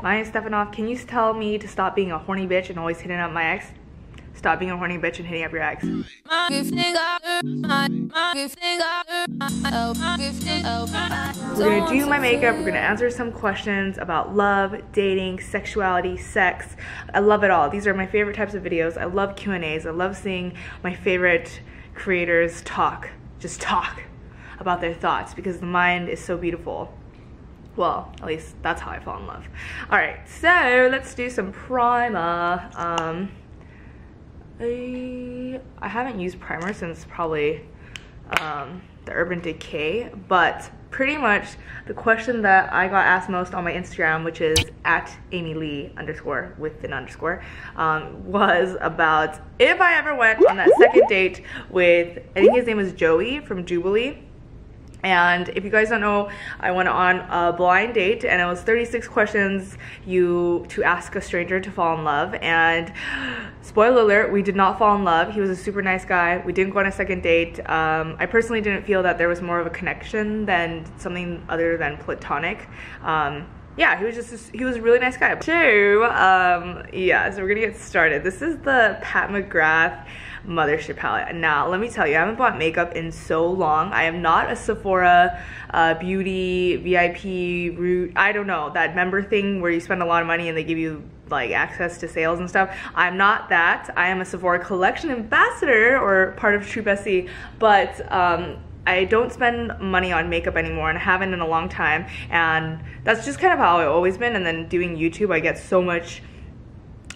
My name's Stefanoff. Can you tell me to stop being a horny bitch and always hitting up my ex? Stop being a horny bitch and hitting up your ex. We're gonna do my makeup, we're gonna answer some questions about love, dating, sexuality, sex. I love it all. These are my favorite types of videos. I love Q&As. I love seeing my favorite creators just talk about their thoughts because the mind is so beautiful. Well, at least that's how I fall in love. All right, so let's do some primer. I haven't used primer since probably the Urban Decay, but pretty much the question that I got asked most on my Instagram, which is @AmyLee_ with an underscore, was about if I ever went on that second date with, I think his name is Joey from Jubilee. And if you guys don't know, I went on a blind date and it was 36 questions to ask a stranger to fall in love. And spoiler alert, we did not fall in love. He was a super nice guy. We didn't go on a second date. I personally didn't feel that there was more of a connection than something other than platonic. Yeah, he was a really nice guy. Yeah, so we're gonna get started. This is the Pat McGrath Mothership palette. Now, let me tell you, I haven't bought makeup in so long. I am not a Sephora beauty VIP route. I don't know, that member thing where you spend a lot of money and they give you like access to sales and stuff. I'm not that. I am a Sephora collection ambassador or part of True Bestie, but I don't spend money on makeup anymore and I haven't in a long time, and that's just kind of how I've always been. And then doing YouTube, I get so much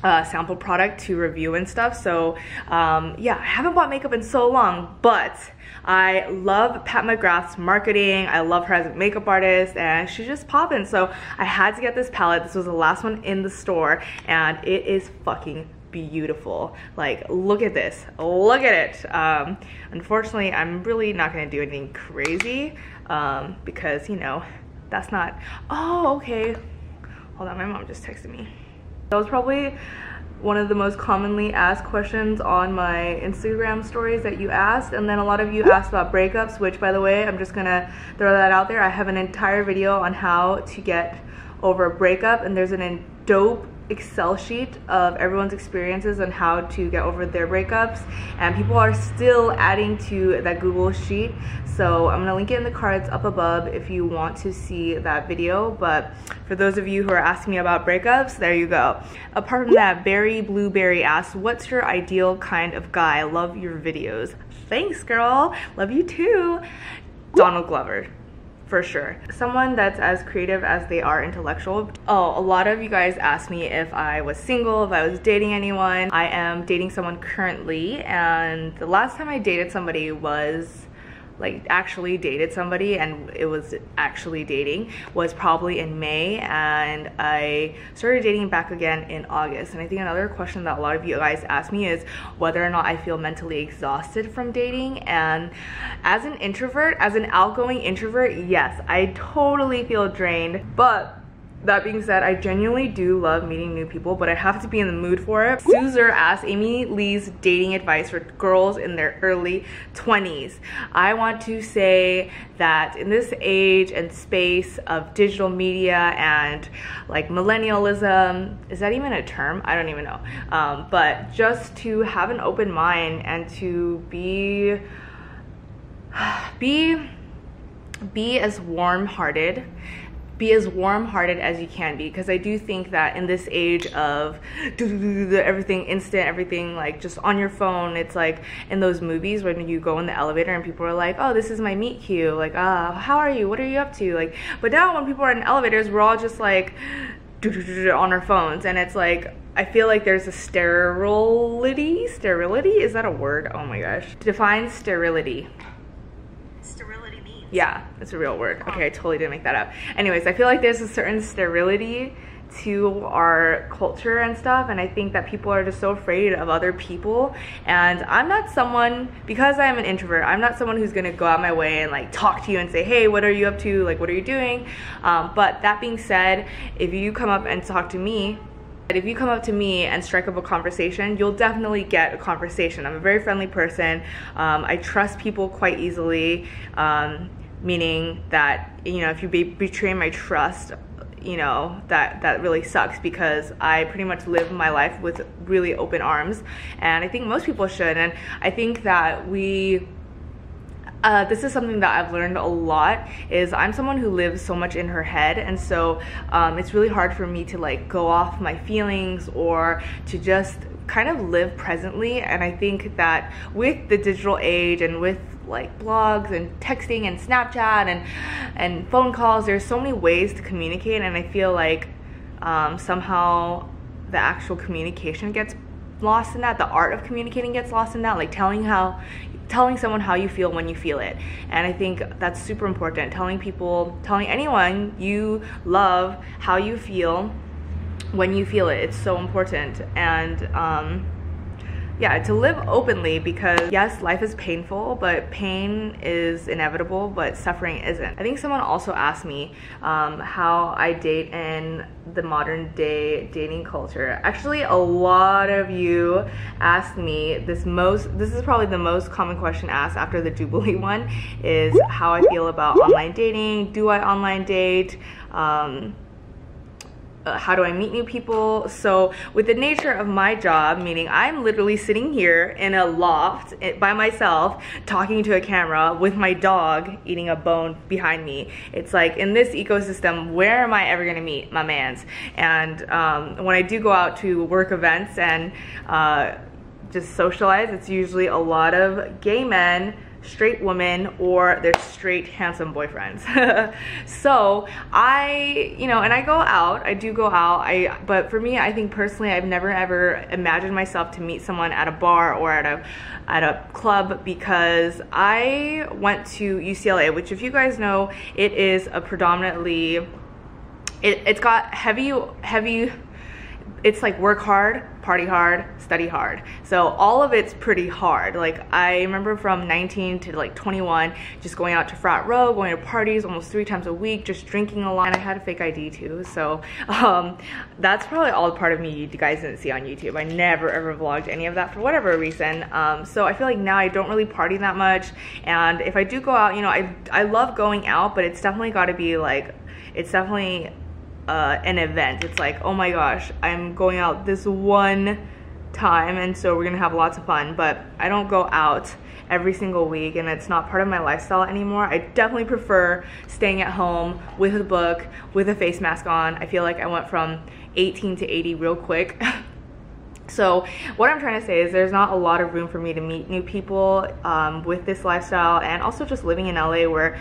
sample product to review and stuff, so yeah, I haven't bought makeup in so long, but I love Pat McGrath's marketing. I love her as a makeup artist and she's just popping, so I had to get this palette. This was the last one in the store and it is fucking beautiful. Like, look at this, look at it. Unfortunately, I'm really not gonna do anything crazy because, you know, that's not, oh, okay, hold on, my mom just texted me. That was probably one of the most commonly asked questions on my Instagram stories that you asked, and then a lot of you asked about breakups, which, by the way, I'm just gonna throw that out there. I have an entire video on how to get over a breakup, and there's a dope Excel sheet of everyone's experiences on how to get over their breakups, and people are still adding to that Google sheet, so I'm gonna link it in the cards up above if you want to see that video. But for those of you who are asking me about breakups, there you go. Apart from that, Berry Blueberry asks, what's your ideal kind of guy? Love your videos. Thanks, girl, love you too. Donald Glover, for sure. Someone that's as creative as they are intellectual. Oh, a lot of you guys asked me if I was single, if I was dating anyone. I am dating someone currently, and the last time I dated somebody was, like, actually dated somebody, and it was actually dating, was probably in May, and I started dating back again in August. And I think another question that a lot of you guys ask me is whether or not I feel mentally exhausted from dating. And as an introvert, as an outgoing introvert, yes, I totally feel drained. But that being said, I genuinely do love meeting new people, but I have to be in the mood for it. Suzer asked Amy Lee's dating advice for girls in their early 20s. I want to say that in this age and space of digital media and like millennialism, is that even a term? I don't even know. But just to have an open mind and to be as warm-hearted as you can be, because I do think that in this age of everything instant, everything like just on your phone, it's like in those movies when you go in the elevator and people are like, oh, this is my meet cute, like, how are you, what are you up to, like. But now when people are in elevators, we're all just like on our phones, and it's like, I feel like there's a sterility, is that a word? Oh my gosh, define sterility. Yeah, it's a real word. Okay, I totally didn't make that up. Anyways, I feel like there's a certain sterility to our culture and stuff, and I think that people are just so afraid of other people. And I'm not someone, because I'm an introvert, I'm not someone who's gonna go out my way and like talk to you and say, hey, what are you up to? Like, what are you doing? But that being said, if you come up and talk to me, if you come up to me and strike up a conversation, you'll definitely get a conversation. I'm a very friendly person. I trust people quite easily, meaning that, you know, if you betray my trust, you know, that really sucks, because I pretty much live my life with really open arms, and I think most people should. And I think that this is something that I've learned a lot, is I'm someone who lives so much in her head, and so it's really hard for me to like go off my feelings or to just kind of live presently. And I think that with the digital age and with like blogs and texting and Snapchat and phone calls, there's so many ways to communicate, and I feel like somehow the actual communication gets lost in that. The art of communicating gets lost in that, like telling someone how you feel when you feel it. And I think that's super important, telling anyone you love how you feel when you feel it. It's so important. And yeah, to live openly, because yes, life is painful, but pain is inevitable, but suffering isn't. I think someone also asked me how I date in the modern day dating culture. Actually, a lot of you asked me this is probably the most common question asked after the Jubilee one, is how I feel about online dating. Do I online date? How do I meet new people? So with the nature of my job, meaning I'm literally sitting here in a loft by myself talking to a camera with my dog eating a bone behind me, it's like, in this ecosystem, where am I ever gonna meet my mans? And when I do go out to work events and just socialize, it's usually a lot of gay men, straight women, or their straight handsome boyfriends. So I do go out, but for me, I think personally, I've never ever imagined myself to meet someone at a bar or at a club, because I went to UCLA, which, if you guys know, it is a predominantly, it's got heavy, it's like work hard, party hard, study hard. So all of it's pretty hard. Like, I remember from 19 to like 21, just going out to frat row, going to parties almost 3 times a week, just drinking a lot. And I had a fake ID too. So that's probably all part of me you guys didn't see on YouTube. I never ever vlogged any of that for whatever reason. So I feel like now I don't really party that much. And if I do go out, you know, I love going out, but it's definitely got to be like, it's definitely an event. It's like, oh my gosh, I'm going out this one time, and so we're gonna have lots of fun. But I don't go out every single week, and it's not part of my lifestyle anymore. I definitely prefer staying at home with a book, with a face mask on. I feel like I went from 18 to 80 real quick. So what I'm trying to say is there's not a lot of room for me to meet new people with this lifestyle, and also just living in LA, where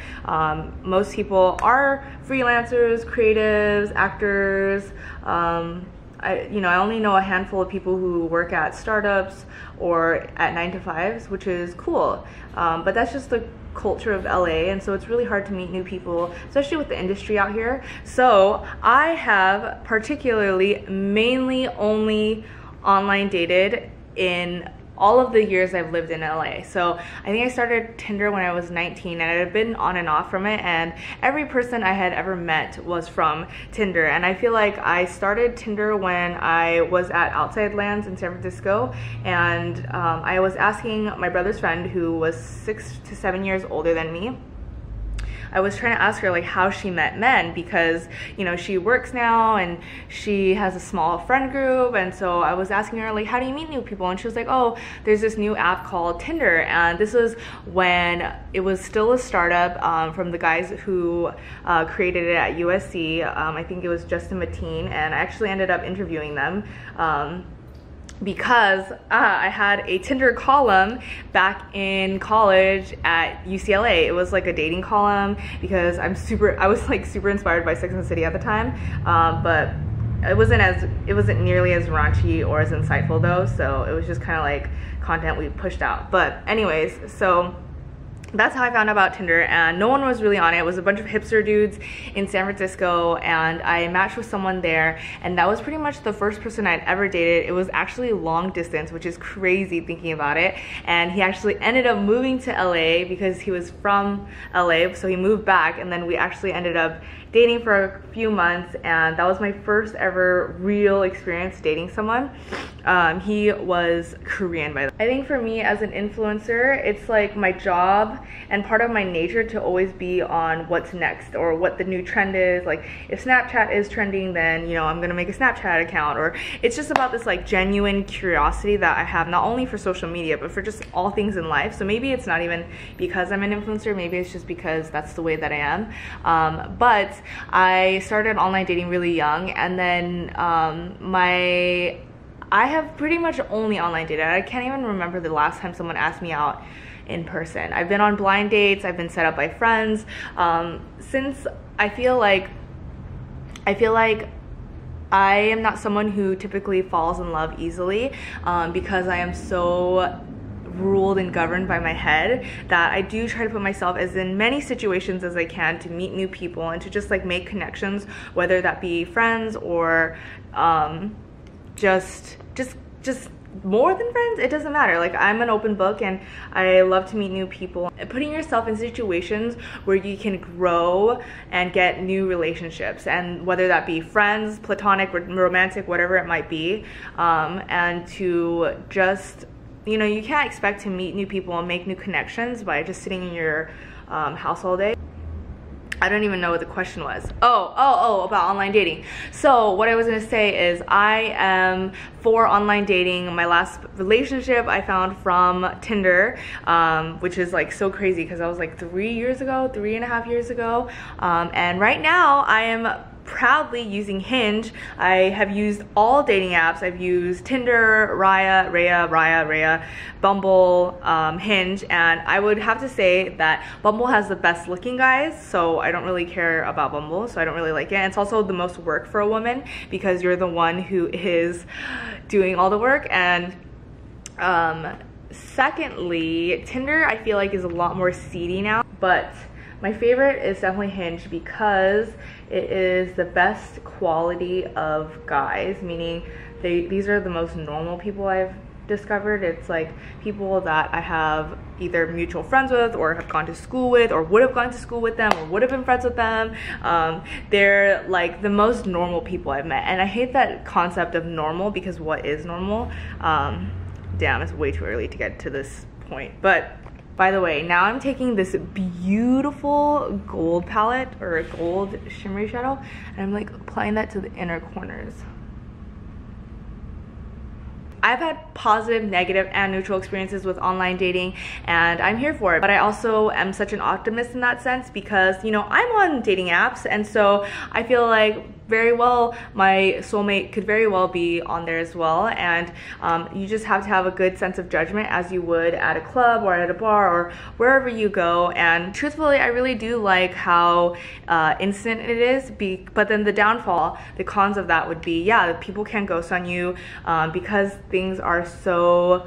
most people are freelancers, creatives, actors. I only know a handful of people who work at startups or at 9-to-5s, which is cool. But that's just the culture of LA, and so it's really hard to meet new people, especially with the industry out here. So I have mainly only online dated in all of the years I've lived in LA. So I think I started Tinder when I was 19, and I had been on and off from it, and every person I had ever met was from Tinder. And I feel like I started Tinder when I was at Outside Lands in San Francisco, and I was asking my brother's friend, who was 6 to 7 years older than me, I was trying to ask her like how she met men, because, you know, she works now and she has a small friend group, and so I was asking her like, how do you meet new people? And she was like, oh, there's this new app called Tinder. And this was when it was still a startup from the guys who created it at USC. I think it was Justin Mateen, and I actually ended up interviewing them because I had a Tinder column back in college at UCLA. It was like a dating column, because I was like super inspired by Sex and the City at the time, but it wasn't nearly as raunchy or as insightful though, so it was just kind of like content we pushed out. But anyways, so that's how I found out about Tinder, and no one was really on it. It was a bunch of hipster dudes in San Francisco, and I matched with someone there, and that was pretty much the first person I'd ever dated. It was actually long distance, which is crazy thinking about it, and he actually ended up moving to LA because he was from LA, so he moved back, and then we actually ended up dating for a few months, and that was my first ever real experience dating someone. He was Korean, by the way. I think for me as an influencer, it's like my job and part of my nature to always be on what's next or what the new trend is. Like if Snapchat is trending, then you know I'm gonna make a Snapchat account, or it's just about this like genuine curiosity that I have, not only for social media but for just all things in life. So maybe it's not even because I'm an influencer, maybe it's just because that's the way that I am. But I started online dating really young, and then I have pretty much only online dated. I can't even remember the last time someone asked me out in person. I've been on blind dates, I've been set up by friends. Since I feel like I am not someone who typically falls in love easily, because I am so ruled and governed by my head, that I do try to put myself as in many situations as I can to meet new people and to just like make connections, whether that be friends or just more than friends. It doesn't matter. Like I'm an open book and I love to meet new people. Putting yourself in situations where you can grow and get new relationships, and whether that be friends, platonic, romantic, whatever it might be, and to just, you know, you can't expect to meet new people and make new connections by just sitting in your house all day. I don't even know what the question was. Oh, about online dating. So what I was gonna say is I am for online dating. My last relationship I found from Tinder, which is like so crazy because I was like 3.5 years ago. And right now I am proudly using Hinge. I have used all dating apps. I've used Tinder, Raya, Bumble, Hinge, and I would have to say that Bumble has the best looking guys, so I don't really care about Bumble, so I don't really like it. And it's also the most work for a woman because you're the one who is doing all the work. And secondly, Tinder I feel like is a lot more seedy now, but my favorite is definitely Hinge because it is the best quality of guys, meaning these are the most normal people I've discovered. It's like people that I have either mutual friends with or have gone to school with or would have gone to school with them or would have been friends with them. They're like the most normal people I've met, and I hate that concept of normal because what is normal? Damn, it's way too early to get to this point. But by the way, now I'm taking this beautiful gold palette or a gold shimmery shadow, and I'm like applying that to the inner corners. I've had positive, negative, and neutral experiences with online dating, and I'm here for it. But I also am such an optimist in that sense because, you know, I'm on dating apps, and so I feel like very well my soulmate could very well be on there as well. And you just have to have a good sense of judgment as you would at a club or at a bar or wherever you go. And truthfully, I really do like how instant it is, but then the downfall, the cons of that would be, yeah, people can ghost on you because things are so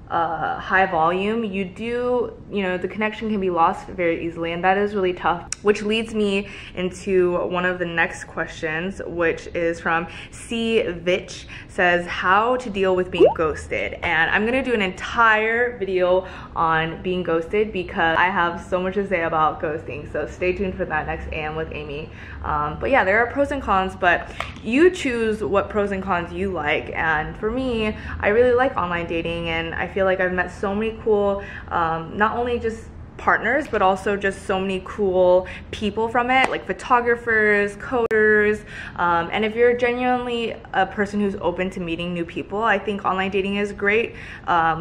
high volume. You know, the connection can be lost very easily, and that is really tough, which leads me into one of the next questions, which is from C. Vitch. Says how to deal with being ghosted, and I'm gonna do an entire video on being ghosted because I have so much to say about ghosting, so stay tuned for that next AM with Amy. But yeah, there are pros and cons, but you choose what pros and cons you like. And for me, I really like online dating, and I feel like I've met so many cool, not only just partners, but also just so many cool people from it, like photographers, coders, and if you're genuinely a person who's open to meeting new people, I think online dating is a great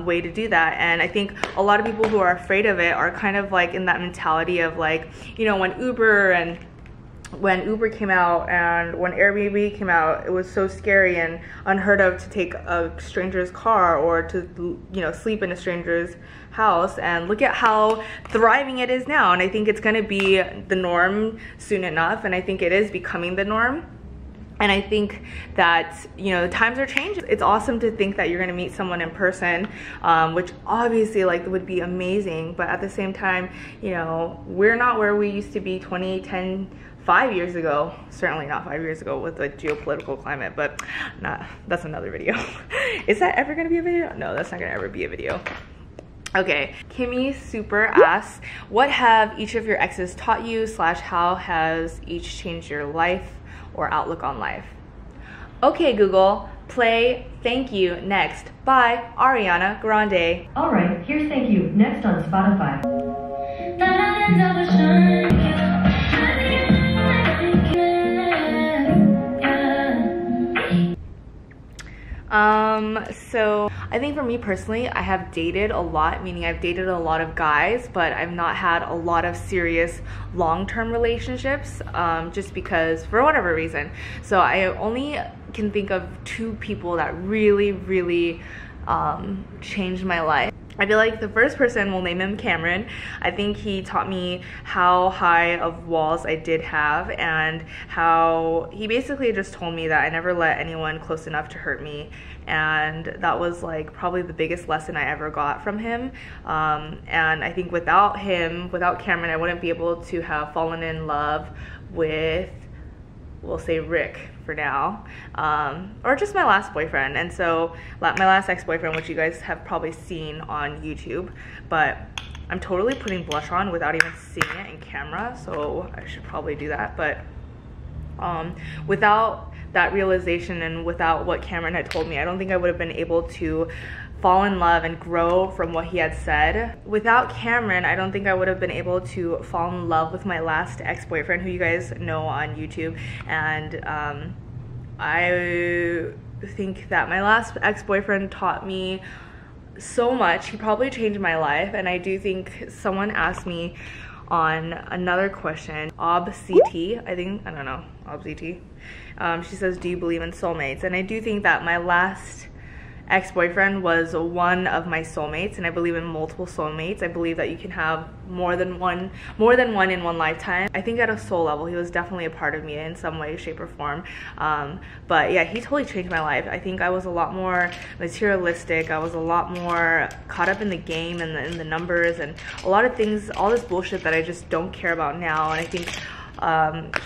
way to do that. And I think a lot of people who are afraid of it are kind of like in that mentality of like, you know, when Uber came out and when Airbnb came out, it was so scary and unheard of to take a stranger's car or to, you know, sleep in a stranger's house. And look at how thriving it is now, and I think it's going to be the norm soon enough, and I think it is becoming the norm. And I think that, you know, the times are changing. It's awesome to think that you're gonna meet someone in person, which obviously like would be amazing, but at the same time, you know, we're not where we used to be 5 years ago. Certainly not 5 years ago with the geopolitical climate, but that's another video. Is that ever gonna be a video? No, that's not gonna ever be a video. Okay, Kimmy Super asks, what have each of your exes taught you / how has each changed your life or outlook on life? Okay, Google, play Thank You Next by Ariana Grande. Alright, here's Thank You Next on Spotify. So I think for me personally, I have dated a lot, meaning I've dated a lot of guys, but I've not had a lot of serious long-term relationships, just because for whatever reason. So I only can think of 2 people that really changed my life. I feel like the first person, we'll name him Cameron. I think he taught me how high of walls I did have, and how he basically just told me that I never let anyone close enough to hurt me, and that was like probably the biggest lesson I ever got from him. And I think without him, without Cameron, I wouldn't be able to have fallen in love with, we'll say, Rick for now, or just my last boyfriend. And so my last ex-boyfriend, which you guys have probably seen on YouTube, but I'm totally putting blush on without even seeing it in camera, so I should probably do that. But without that realization and without what Cameron had told me, I don't think I would have been able to fall in love and grow from what he had said. Without Cameron, I don't think I would have been able to fall in love with my last ex-boyfriend, who you guys know on YouTube. And I think that my last ex-boyfriend taught me so much. He probably changed my life. And I do think someone asked me on another question, ObCT, I don't know, ObCT. She says, do you believe in soulmates? And I do think that my last ex-boyfriend was one of my soulmates, and I believe in multiple soulmates. I believe that you can have more than one in one lifetime. I think at a soul level, he was definitely a part of me in some way, shape, or form. But yeah, he totally changed my life. I think I was a lot more materialistic. I was a lot more caught up in the game and in the numbers and a lot of things, all this bullshit that I just don't care about now. And I think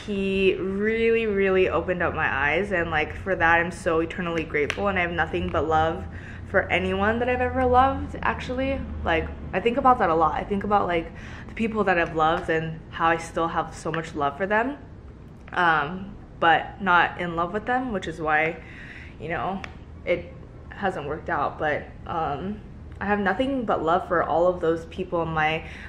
he really opened up my eyes, and like for that I'm so eternally grateful, and I have nothing but love for anyone that I've ever loved. Actually, like I think about that a lot. I think about like the people that I've loved and how I still have so much love for them, but not in love with them, which is why, you know, it hasn't worked out. But I have nothing but love for all of those people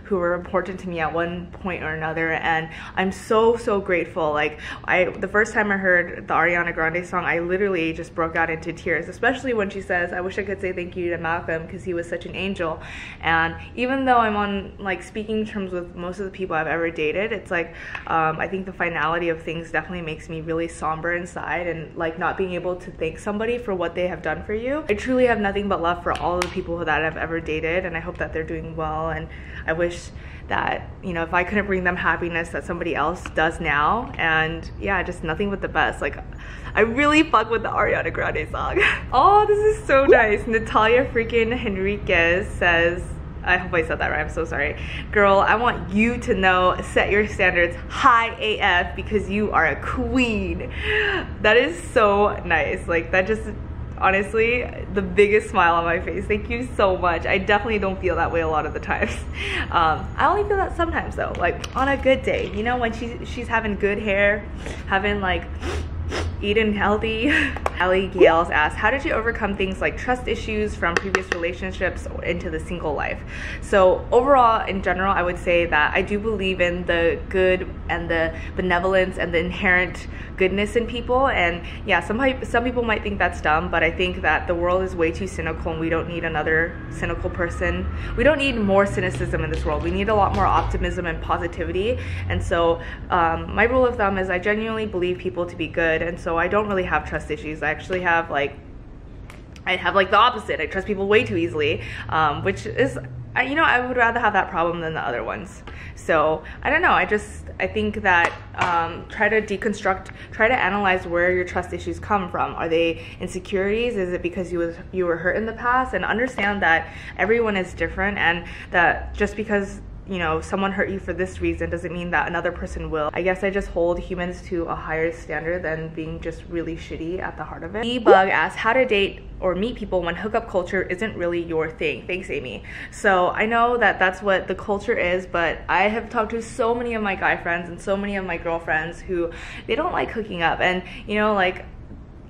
who were important to me at one point or another, and I'm so grateful. Like the first time I heard the Ariana Grande song, I literally just broke out into tears, especially when she says, I wish I could say thank you to Malcolm because he was such an angel. And even though I'm on like speaking terms with most of the people I've ever dated, it's like I think the finality of things definitely makes me really somber inside, and like not being able to thank somebody for what they have done for you. I truly have nothing but love for all of the people that I've ever dated, and I hope that they're doing well, and I wish that, you know, if I couldn't bring them happiness, that somebody else does now. And yeah, just nothing but the best. Like I really fuck with the Ariana Grande song. Oh, this is so nice. Natalia freaking Henriquez says, I hope I said that right, I'm so sorry. Girl, I want you to know, set your standards high AF because you are a queen. That is so nice. Like that just, honestly, the biggest smile on my face. Thank you so much. I definitely don't feel that way a lot of the times. I only feel that sometimes though, like on a good day, you know, when she's having good hair, having like eating healthy. Allie Gales asked, how did you overcome things like trust issues from previous relationships into the single life? So overall, in general, I would say that I do believe in the good and the benevolence and the inherent goodness in people. And yeah, some people might think that's dumb, but I think that the world is way too cynical, and we don't need another cynical person. We don't need more cynicism in this world. We need a lot more optimism and positivity. And so my rule of thumb is I genuinely believe people to be good, and so I don't really have trust issues. I actually have like the opposite. I trust people way too easily, which is, you know, I would rather have that problem than the other ones. So I don't know, I think that try to deconstruct, try to analyze where your trust issues come from. Are they insecurities? Is it because you were hurt in the past? And understand that everyone is different, and that just because you know, someone hurt you for this reason doesn't mean that another person will. I guess I just hold humans to a higher standard than being just really shitty at the heart of it. E-Bug asks how to date or meet people when hookup culture isn't really your thing. Thanks, Amy. So I know that that's what the culture is, but I have talked to so many of my guy friends and so many of my girlfriends who they don't like hooking up, and you know, like,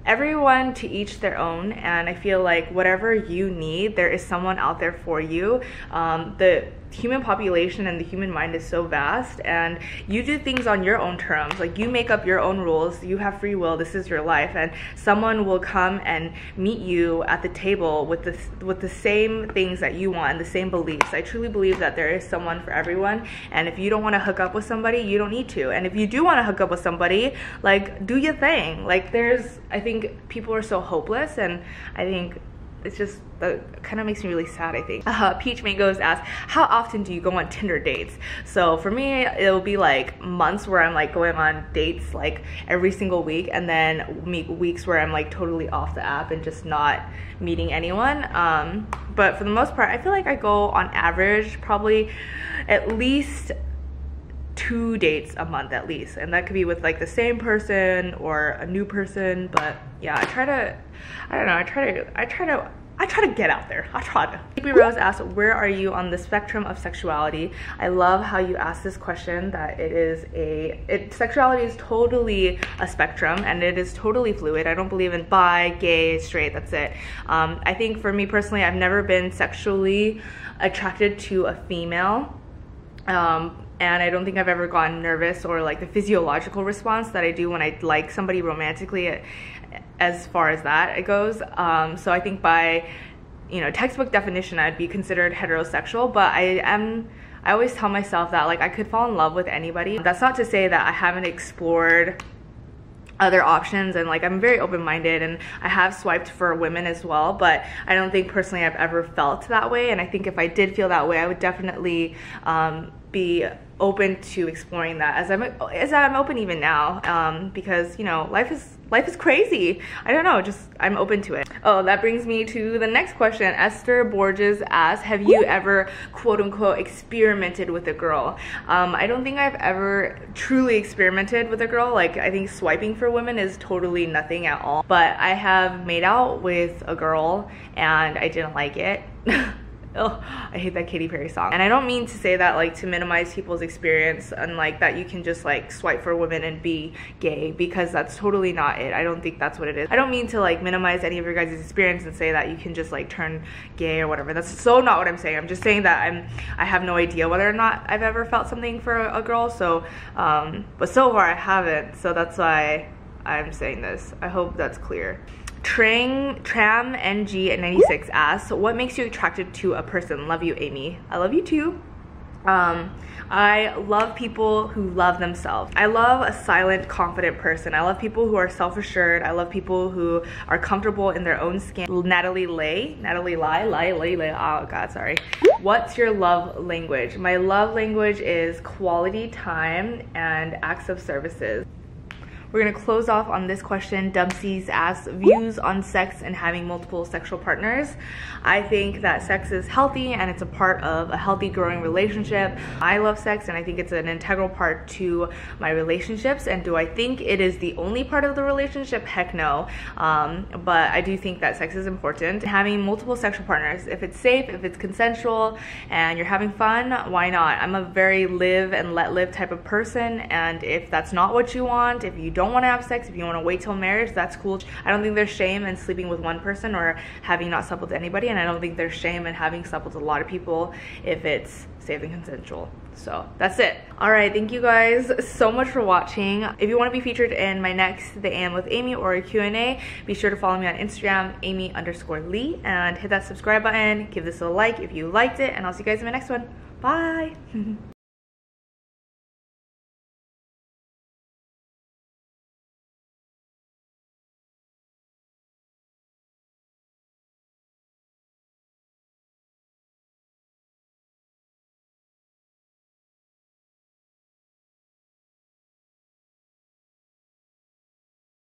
everyone to each their own, and I feel like whatever you need, there is someone out there for you. The human population and the human mind is so vast, and you do things on your own terms. Like, you make up your own rules, you have free will, this is your life, and someone will come and meet you at the table with the same things that you want and the same beliefs. I truly believe that there is someone for everyone, and if you don't want to hook up with somebody, you don't need to. And if you do want to hook up with somebody, like, do your thing. Like, I think people are so hopeless, and I think it's just, that kind of makes me really sad, I think. Peach Mangoes asks, how often do you go on Tinder dates? So for me, it'll be like months where I'm like going on dates like every single week, and then weeks where I'm like totally off the app and just not meeting anyone. But for the most part, I feel like I go on average probably at least 2 dates a month at least, and that could be with like the same person or a new person. But yeah, I try to get out there. I try to. Sleepy Rose asks, where are you on the spectrum of sexuality? I love how you asked this question, that sexuality is totally a spectrum, and it is totally fluid. I don't believe in bi, gay, straight, that's it. I think for me personally, I've never been sexually attracted to a female. And I don't think I've ever gotten nervous or like the physiological response that I do when I like somebody romantically, as far as that it goes. So I think by, you know, textbook definition, I'd be considered heterosexual, but I always tell myself that like I could fall in love with anybody. That's not to say that I haven't explored other options, and like I'm very open-minded, and I have swiped for women as well, but I don't think personally I've ever felt that way. And I think if I did feel that way, I would definitely be open to exploring that, as I'm open even now, because you know, life is crazy. I don't know, just I'm open to it. Oh, that brings me to the next question. Esther Borges asks, have you ever quote-unquote experimented with a girl? I don't think I've ever truly experimented with a girl. Like, I think swiping for women is totally nothing at all, but I have made out with a girl and I didn't like it. Oh, I hate that Katy Perry song. And I don't mean to say that like to minimize people's experience and like that you can just like swipe for women and be gay, because that's totally not it. I don't think that's what it is. I don't mean to like minimize any of your guys' experience and say that you can just like turn gay or whatever. That's so not what I'm saying. I'm just saying that I have no idea whether or not I've ever felt something for a girl. So but so far I haven't, so that's why I'm saying this. I hope that's clear. Tram NG at 96 asks, what makes you attracted to a person? Love you, Amy. I love you too. I love people who love themselves. I love a silent, confident person. I love people who are self-assured. I love people who are comfortable in their own skin. Natalie Lai, oh god, sorry. What's your love language? My love language is quality time and acts of services. We're gonna close off on this question. Dumpsies asks, views on sex and having multiple sexual partners. I think that sex is healthy and it's a part of a healthy growing relationship. I love sex and I think it's an integral part to my relationships. And do I think it is the only part of the relationship? Heck no. But I do think that sex is important. Having multiple sexual partners, if it's safe, if it's consensual, and you're having fun, why not? I'm a very live and let live type of person, and if that's not what you want, if you don't want to have sex, if you want to wait till marriage, that's cool. I don't think there's shame in sleeping with one person or having not slept with anybody, and I don't think there's shame in having slept with a lot of people if it's safe and consensual. So that's it. All right, thank you guys so much for watching. If you want to be featured in my next The AM with Amy or a Q&A, be sure to follow me on Instagram, Amy_Lee, and hit that subscribe button. Give this a like if you liked it, and I'll see you guys in my next one. Bye.